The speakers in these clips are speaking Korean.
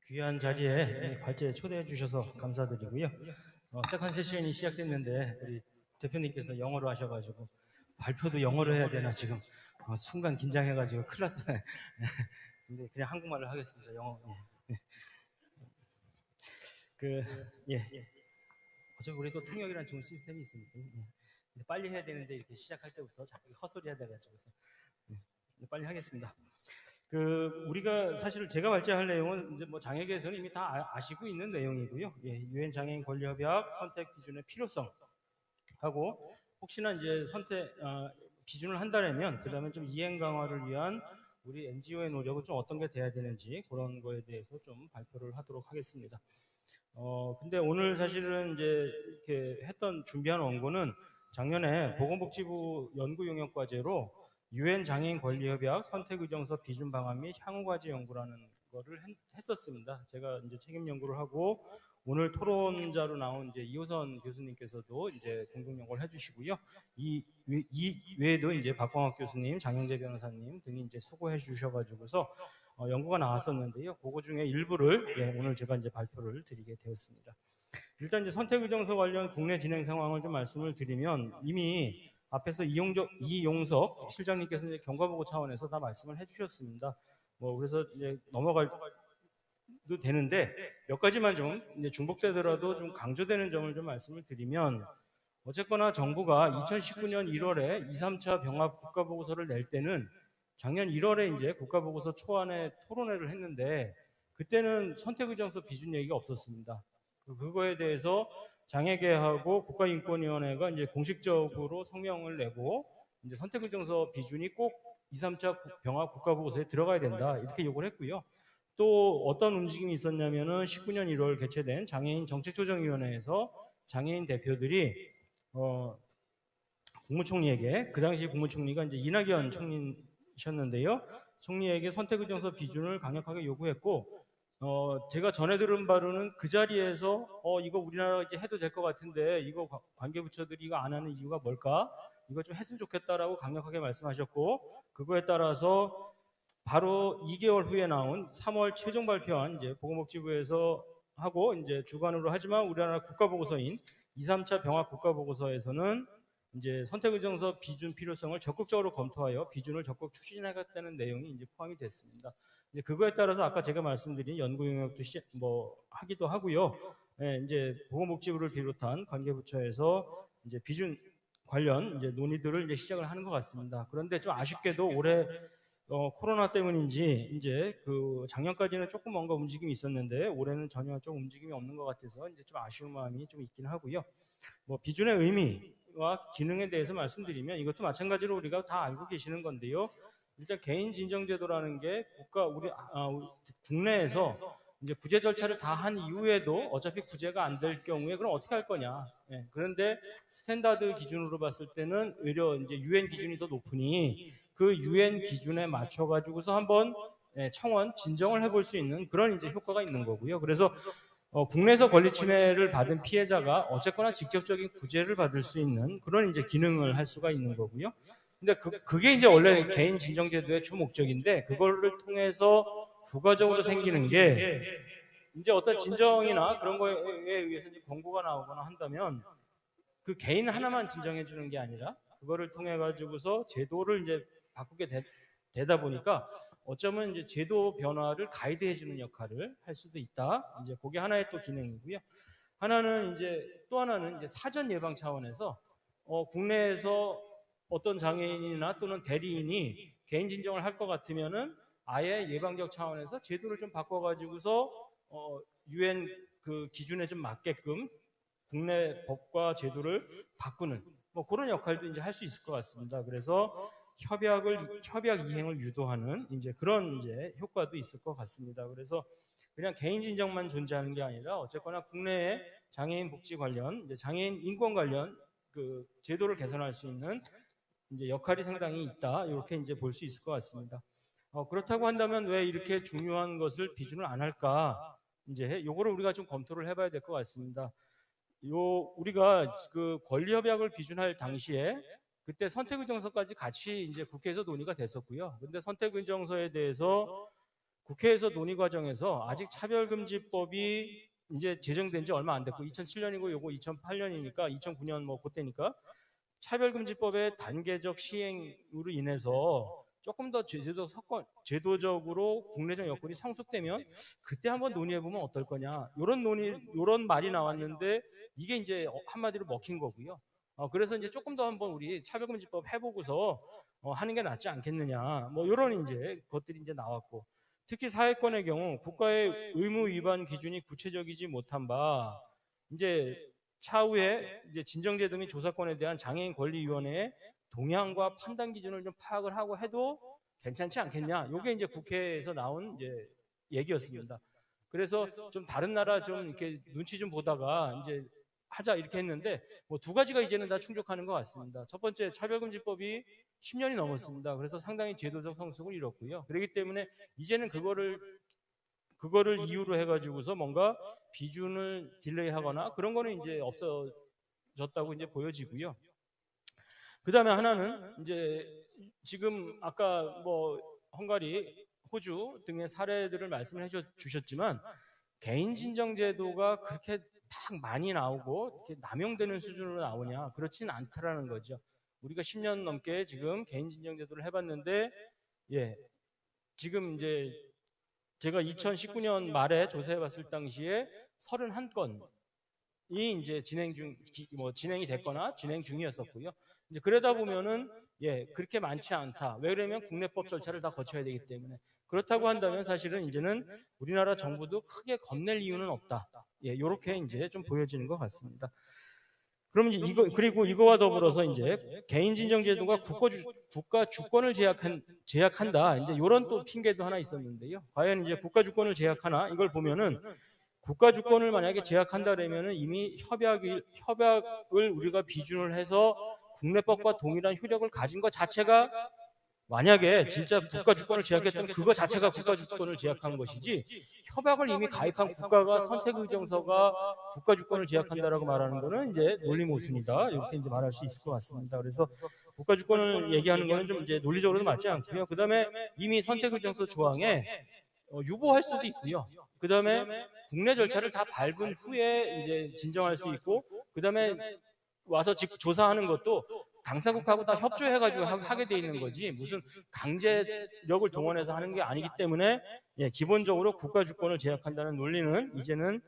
귀한 자리에 발제에 초대해 주셔서 감사드리고요. 세컨 세션이 시작됐는데 우리 대표님께서 영어로 하셔가지고 발표도 영어로 해야 되나 지금 순간 긴장해가지고 큰일 났어요. 근데 그냥 한국말로 하겠습니다. 영어. 예. 그 예. 어차피 우리도 통역이라는 좋은 시스템이 있으니까 빨리 해야 되는데 이렇게 시작할 때부터 자꾸 헛소리 해야 돼가지고서 빨리 하겠습니다. 우리가 사실 제가 발제할 내용은 이제 뭐 장애계에서는 이미 다 아시고 있는 내용이고요. 유엔 장애인 권리 협약 선택 기준의 필요성 하고 혹시나 이제 기준을 한다면 그다음에 좀 이행 강화를 위한 우리 NGO의 노력은 좀 어떤 게 돼야 되는지 그런 거에 대해서 좀 발표를 하도록 하겠습니다. 근데 오늘 사실은 이제 이렇게 준비한 원고는 작년에 보건복지부 연구용역과제로 유엔 장애인 권리협약 선택의정서 비준 방안 및 향후과제 연구라는 거를 했었습니다. 제가 이제 책임 연구를 하고 오늘 토론자로 나온 이제 이호선 교수님께서도 이제 공동 연구를 해주시고요. 이 외에도 이제 박광학 교수님, 장영재 변호사님 등이 이제 수고해 주셔가지고서 연구가 나왔었는데요. 그거 중에 일부를 오늘 제가 이제 발표를 드리게 되었습니다. 일단 이제 선택의정서 관련 국내 진행 상황을 좀 말씀을 드리면 이미 앞에서 이용석 실장님께서 이제 경과보고 차원에서 다 말씀을 해주셨습니다. 그래서 이제 넘어가도 되는데 몇 가지만 좀 이제 중복되더라도 좀 강조되는 점을 좀 말씀을 드리면 어쨌거나 정부가 2019년 1월에 2, 3차 병합 국가보고서를 낼 때는 작년 1월에 이제 국가보고서 초안에 토론회를 했는데 그때는 선택의정서 비준 얘기가 없었습니다. 그거에 대해서 장애계하고 국가인권위원회가 이제 공식적으로 성명을 내고 이제 선택의정서 비준이 꼭 2, 3차 병합 국가보고서에 들어가야 된다 이렇게 요구를 했고요. 또 어떤 움직임이 있었냐면은 19년 1월 개최된 장애인 정책조정위원회에서 장애인 대표들이 국무총리에게 그 당시 국무총리가 이제 이낙연 총리셨는데요. 총리에게 선택의정서 비준을 강력하게 요구했고 제가 전해 들은 바로는 그 자리에서 이거 우리나라가 이제 해도 될 것 같은데 이거 관계부처들이 이거 안 하는 이유가 뭘까? 이거 좀 했으면 좋겠다라고 강력하게 말씀하셨고 그거에 따라서 바로 2개월 후에 나온 3월 최종 발표한 이제 보건복지부에서 하고 이제 주관으로 하지만 우리나라 국가보고서인 2, 3차 병합 국가보고서에서는 이제 선택의정서 비준 필요성을 적극적으로 검토하여 비준을 적극 추진하겠다는 내용이 이제 포함이 됐습니다. 이제 그거에 따라서 아까 제가 말씀드린 연구 용역도 하기도 하고요. 이제 보건복지부를 비롯한 관계부처에서 이제 비준 관련 이제 논의들을 이제 시작을 하는 것 같습니다. 그런데 좀 아쉽게도 올해 코로나 때문인지 이제 작년까지는 조금 뭔가 움직임이 있었는데 올해는 전혀 좀 움직임이 없는 것 같아서 이제 좀 아쉬운 마음이 좀 있긴 하고요. 비준의 의미와 기능에 대해서 말씀드리면 이것도 마찬가지로 우리가 다 알고 계시는 건데요. 일단 개인 진정제도라는 게 우리 국내에서 이제 구제 절차를 다 한 이후에도 어차피 구제가 안 될 경우에 그럼 어떻게 할 거냐? 그런데 스탠다드 기준으로 봤을 때는 오히려 이제 유엔 기준이 더 높으니 그 유엔 기준에 맞춰 가지고서 한번 청원 진정을 해볼 수 있는 그런 이제 효과가 있는 거고요. 그래서 국내에서 권리 침해를 받은 피해자가 어쨌거나 직접적인 구제를 받을 수 있는 그런 이제 기능을 할 수가 있는 거고요. 근데 그게 이제 원래 개인 진정제도의 주 목적인데 그거를 통해서 부가적으로 생기는 게 이제 어떤 진정이나 그런 거에 의해서 이제 권고가 나오거나 한다면 그 개인 하나만 진정해 주는 게 아니라 그거를 통해 가지고서 제도를 이제 바꾸게 되다 보니까 어쩌면 이제 제도 변화를 가이드해 주는 역할을 할 수도 있다. 이제 그게 하나의 또 기능이고요. 또 하나는 이제 사전 예방 차원에서 국내에서 어떤 장애인이나 또는 대리인이 개인 진정을 할 것 같으면은 아예 예방적 차원에서 제도를 좀 바꿔가지고서 유엔 그 기준에 좀 맞게끔 국내 법과 제도를 바꾸는 그런 역할도 이제 할 수 있을 것 같습니다. 그래서 협약 이행을 유도하는 이제 그런 이제 효과도 있을 것 같습니다. 그래서 그냥 개인 진정만 존재하는 게 아니라 어쨌거나 국내에 장애인 복지 관련, 이제 장애인 인권 관련 그 제도를 개선할 수 있는 이제 역할이 상당히 있다. 이렇게 이제 볼 수 있을 것 같습니다. 그렇다고 한다면 왜 이렇게 중요한 것을 비준을 안 할까? 이제 요거를 우리가 좀 검토를 해봐야 될 것 같습니다. 우리가 그 권리협약을 비준할 당시에 그때 선택의정서까지 같이 이제 국회에서 논의가 됐었고요. 근데 선택의정서에 대해서 국회에서 논의 과정에서 아직 차별금지법이 이제 제정된 지 얼마 안 됐고 2007년이고 요거 2008년이니까 2009년 뭐 그때니까 차별금지법의 단계적 시행으로 인해서 조금 더 제도적으로 국내적 여건이 성숙되면 그때 한번 논의해보면 어떨 거냐. 요런 말이 나왔는데 이게 이제 한마디로 먹힌 거고요. 그래서 이제 조금 더 한번 우리 차별금지법 해보고서 하는 게 낫지 않겠느냐. 뭐 요런 이제 것들이 이제 나왔고. 특히 사회권의 경우 국가의 의무 위반 기준이 구체적이지 못한 바 이제 차후에 이제 진정제도 및 조사권에 대한 장애인 권리위원회의 동향과 판단 기준을 좀 파악을 하고 해도 괜찮지 않겠냐. 이게 이제 국회에서 나온 이제 얘기였습니다. 그래서 좀 다른 나라 좀 이렇게 눈치 좀 보다가 이제 하자 이렇게 했는데 뭐 두 가지가 이제는 다 충족하는 것 같습니다. 첫 번째 차별금지법이 10년이 넘었습니다. 그래서 상당히 제도적 성숙을 이뤘고요. 그렇기 때문에 이제는 그거를 이유로 해가지고서 뭔가 비준을 딜레이하거나 그런 거는 이제 없어졌다고 이제 보여지고요. 그 다음에 하나는 이제 지금 아까 뭐 헝가리, 호주 등의 사례들을 말씀해 주셨지만 개인 진정 제도가 그렇게 딱 많이 나오고 이렇게 남용되는 수준으로 나오냐 그렇지는 않다라는 거죠. 우리가 10년 넘게 지금 개인 진정 제도를 해봤는데 예 지금 이제 제가 2019년 말에 조사해봤을 당시에 31건이 이제 진행이 됐거나 진행 중이었었고요. 이제 그러다 보면은 그렇게 많지 않다. 왜 그러면 국내법 절차를 다 거쳐야 되기 때문에. 그렇다고 한다면 사실은 이제는 우리나라 정부도 크게 겁낼 이유는 없다. 이렇게 이제 좀 보여지는 것 같습니다. 그럼 이제 그리고 이거와 더불어서 이제 개인 진정 제도가 국가 주권을 제약한다. 이제 이런 또 핑계도 하나 있었는데요. 과연 이제 국가 주권을 제약하나? 이걸 보면은 국가 주권을 만약에 제약한다 그러면은 이미 협약을 우리가 비준을 해서 국내법과 동일한 효력을 가진 것 자체가 만약에 진짜 국가 주권을 제약했다면 그거 자체가 국가 주권을 제약한 것이지 협약을 이미 가입한 국가가 선택의정서가 국가 주권을 제약한다라고 말하는 거는 이제 논리 모순이다 이렇게 이제 말할 수 있을 것 같습니다. 그래서 국가 주권을 얘기하는 거는 좀 이제 논리적으로도 맞지 않고요. 그 다음에 이미 선택의정서 조항에 유보할 수도 있고요. 그 다음에 국내 절차를 다 밟은 후에 이제 진정할 수 있고 그 다음에 와서 조사하는 것도 당사국하고 다 협조해가지고 하게 돼 있는 거지 무슨 강제력을 동원해서 하는 게 아니기 때문에 기본적으로 국가 주권을 제약한다는 논리는 이제는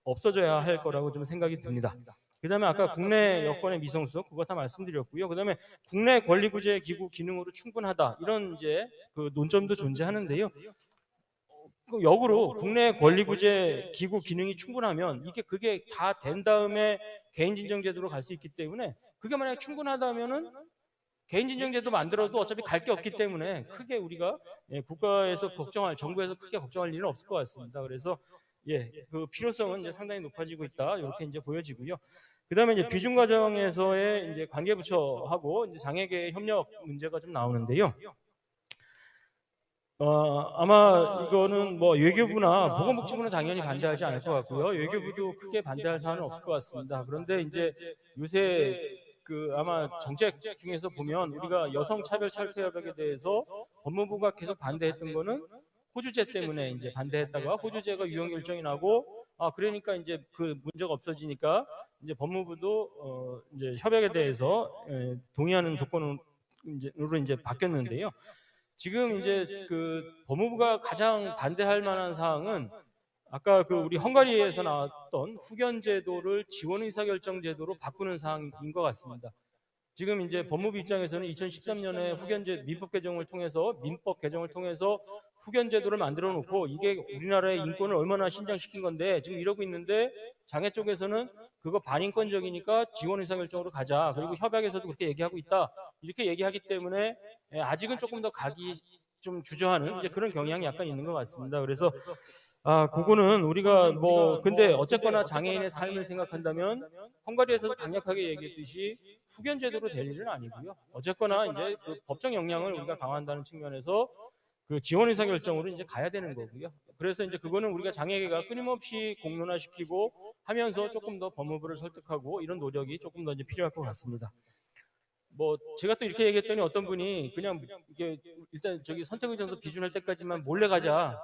없어져야 할 거라고 좀 생각이 듭니다. 그 다음에 아까 국내 여건의 미성숙 그거 다 말씀드렸고요. 그 다음에 국내 권리구제 기구 기능으로 충분하다 이런 이제 그 논점도 존재하는데요. 역으로 국내 권리구제 기구 기능이 충분하면 그게 다 된 다음에 개인진정제도로 갈 수 있기 때문에 그게 만약에 충분하다면은 개인진정제도 만들어도 어차피 갈 게 없기 때문에 크게 우리가 국가에서 정부에서 크게 걱정할 일은 없을 것 같습니다. 그래서 그 필요성은 이제 상당히 높아지고 있다 이렇게 이제 보여지고요. 그 다음에 이제 비준 과정에서의 이제 관계부처하고 이제 장애계 협력 문제가 좀 나오는데요. 아마 이거는 뭐 외교부나 보건복지부는 당연히 반대하지 않을 것 같고요. 외교부도 크게 반대할 사안은 없을 것 같습니다. 그런데 이제 요새 아마 정책 중에서 보면 우리가 여성차별철폐협약에 대해서 법무부가 계속 반대했던 거는 호주제 때문에 이제 반대했다가 호주제가 유효 결정이 나고 그러니까 이제 그 문제가 없어지니까 이제 법무부도 이제 협약에 대해서 동의하는 조건으로 이제 바뀌었는데요. 지금 이제 법무부가 가장 반대할 만한 사항은 아까 우리 헝가리에서 나왔던 후견제도를 지원의사결정제도로 바꾸는 사항인 것 같습니다. 지금 이제 법무부 입장에서는 2013년에 민법 개정을 통해서 후견제도를 만들어 놓고 이게 우리나라의 인권을 얼마나 신장시킨 건데 지금 이러고 있는데 장애 쪽에서는 그거 반인권적이니까 지원의사결정으로 가자. 그리고 협약에서도 그렇게 얘기하고 있다. 이렇게 얘기하기 때문에 아직은 조금 더 가기 좀 주저하는 이제 그런 경향이 약간 있는 것 같습니다. 그래서 그거는 우리가 근데 어쨌거나 장애인의 삶을 생각한다면 헝가리에서도 강력하게 얘기했듯이 후견제도로 될 일은 아니고요. 어쨌거나 이제 법적 역량을 우리가 강화한다는 측면에서 지원의사결정으로 이제 가야 되는 거고요. 그래서 이제 그거는 우리가 장애계가 끊임없이 공론화시키고 하면서 조금 더 법무부를 설득하고 이런 노력이 조금 더 이제 필요할 것 같습니다. 제가 또 이렇게 얘기했더니 어떤 분이 그냥 이게 일단 저기 선택의정서 비준할 때까지만 몰래 가자.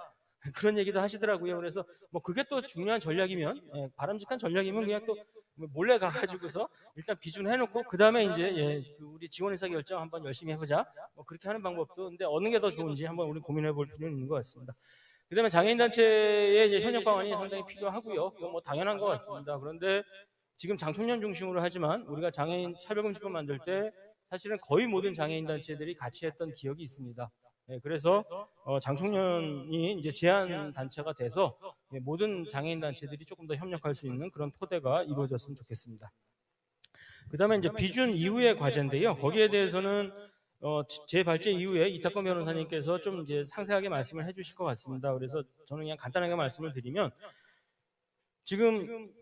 그런 얘기도 하시더라고요. 그래서 뭐 그게 또 중요한 전략이면, 바람직한 전략이면 그냥 또 몰래 가가지고서 일단 비준해놓고 그 다음에 이제 우리 지원의사 결정 한번 열심히 해보자. 뭐 그렇게 하는 방법도, 근데 어느 게 더 좋은지 한번 우리 고민해볼 필요는 있는 것 같습니다. 그다음에 장애인단체의 이제 현역 방안이 상당히 필요하고요. 이건 뭐 당연한 것 같습니다. 그런데 지금 장청년 중심으로 하지만 우리가 장애인 차별금지법 만들 때 사실은 거의 모든 장애인 단체들이 같이 했던 기억이 있습니다. 그래서 장청년이 이제 제한 단체가 돼서 모든 장애인 단체들이 조금 더 협력할 수 있는 그런 토대가 이루어졌으면 좋겠습니다. 그다음에 이제 비준 이후의 과제인데요. 거기에 대해서는 제 발제 이후에 이탁건 변호사님께서 좀 이제 상세하게 말씀을 해주실 것 같습니다. 그래서 저는 그냥 간단하게 말씀을 드리면, 지금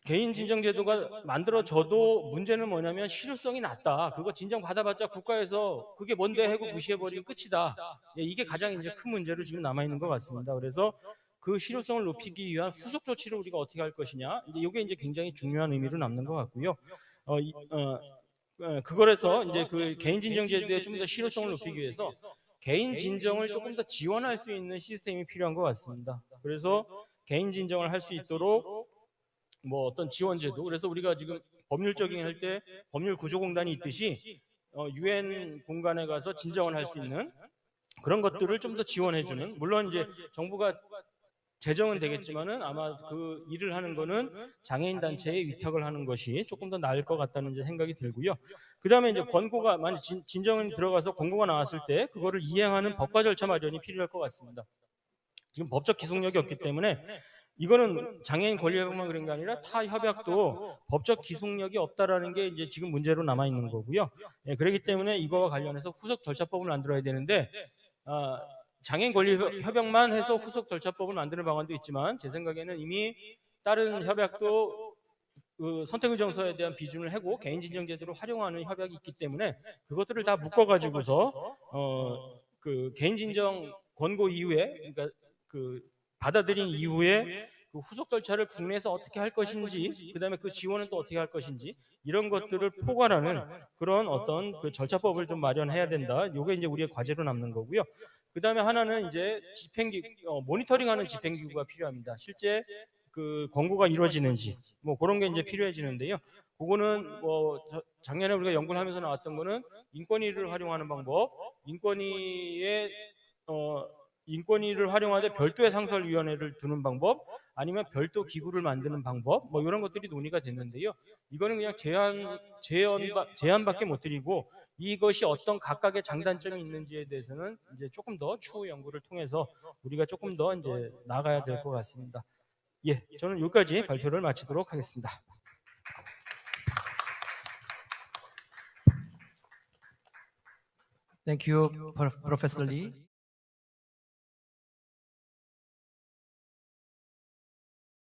개인 진정 제도가 만들어져도 문제는 뭐냐면 실효성이 낮다. 그거 진정 받아봤자 국가에서 그게 뭔데 하고 무시해버리면 끝이다. 이게 가장 이제 큰 문제로 지금 남아 있는 것 같습니다. 그래서 그 실효성을 높이기 위한 후속 조치를 우리가 어떻게 할 것이냐, 이게 이제 굉장히 중요한 의미로 남는 것 같고요. 그거에서 이제 그 개인 진정 제도의 좀 더 실효성을 높이기 위해서 개인 진정을 조금 더 지원할 수 있는 시스템이 필요한 것 같습니다. 그래서 개인 진정을 할 수 있도록 뭐 어떤 지원제도, 그래서 우리가 지금 법률적인 할 때 법률 구조공단이 있듯이 UN 공간에 가서 진정을 할 수 있는 그런 것들을 좀 더 지원해주는, 물론 이제 정부가 재정은 되겠지만은 아마 그 일을 하는 거는 장애인 단체에 위탁을 하는 것이 조금 더 나을 것 같다는 생각이 들고요. 그 다음에 이제 권고가, 만약 진정이 들어가서 권고가 나왔을 때 그거를 이행하는 법과 절차 마련이 필요할 것 같습니다. 지금 법적 기속력이 없기 때문에, 이거는 장애인 권리 협약만 그런 게 아니라 타 협약도 법적 기속력이 없다라는 게 이제 지금 문제로 남아 있는 거고요. 그렇기 때문에 이거와 관련해서 후속 절차법을 만들어야 되는데, 장애인 권리 협약만 해서 후속 절차법을 만드는 방안도 있지만, 제 생각에는 이미 다른 협약도 그 선택의정서에 대한 비준을 하고 개인 진정 제도를 활용하는 협약이 있기 때문에 그것들을 다 묶어가지고서 그 개인 진정 권고 이후에, 그러니까 그 받아들인 이후에 그 후속 절차를 국내에서 어떻게 할 것인지, 그 다음에 그 지원은 또 어떻게 할 것인지, 이런 것들을 포괄하는 그런 어떤 그 절차법을 좀 마련해야 된다. 이게 이제 우리의 과제로 남는 거고요. 그 다음에 하나는 이제 모니터링하는 집행기구가 필요합니다. 실제 그 권고가 이루어지는지 뭐 그런 게 이제 필요해지는데요. 그거는 뭐 작년에 우리가 연구를 하면서 나왔던 거는 인권위를 활용하는 방법, 인권위를 활용하되 별도의 상설위원회를 두는 방법, 아니면 별도 기구를 만드는 방법, 뭐 이런 것들이 논의가 됐는데요. 이거는 그냥 제안밖에 못 드리고, 이것이 어떤 각각의 장단점이 있는지에 대해서는 이제 조금 더 추후 연구를 통해서 우리가 조금 더 이제 나가야 될 것 같습니다. 저는 여기까지 발표를 마치도록 하겠습니다. Thank you, Professor Lee.